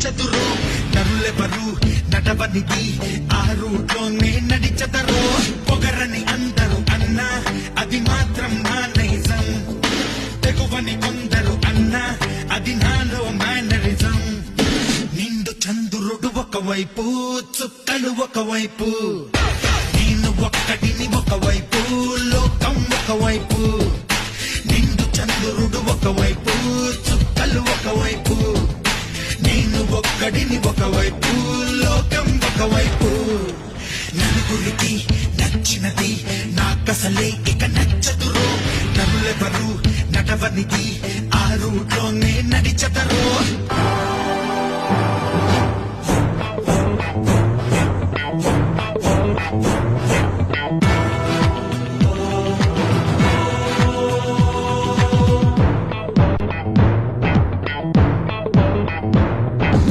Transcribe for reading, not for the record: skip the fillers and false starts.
చతురు నరులెవరు నడవనిది ఆ రూట్లోనే నడిచెదరు పొగరని అందరూ అన్నా అది మాత్రం నా నైజం తెగువని కొందరు అన్నా అది నాలో మేనరిజం నిండు చంద్రుడు ఒకవైపు చుక్కలు ఒకవైపు నేను ఒక్కడిని ఒకవైపు లోకం ఒకవైపు నిండు చంద్రుడు ఒకవైపు చుక్కలు ఒకవైపు నేను ఒక్కడిని ఒకవైపు లోకం ఒకవైపు నలుగురికి నచ్చినది నాకసలే ఇక నచ్చదురో నరులెవరు నడవనిది ఆ రూట్లోనే నడిచెదరో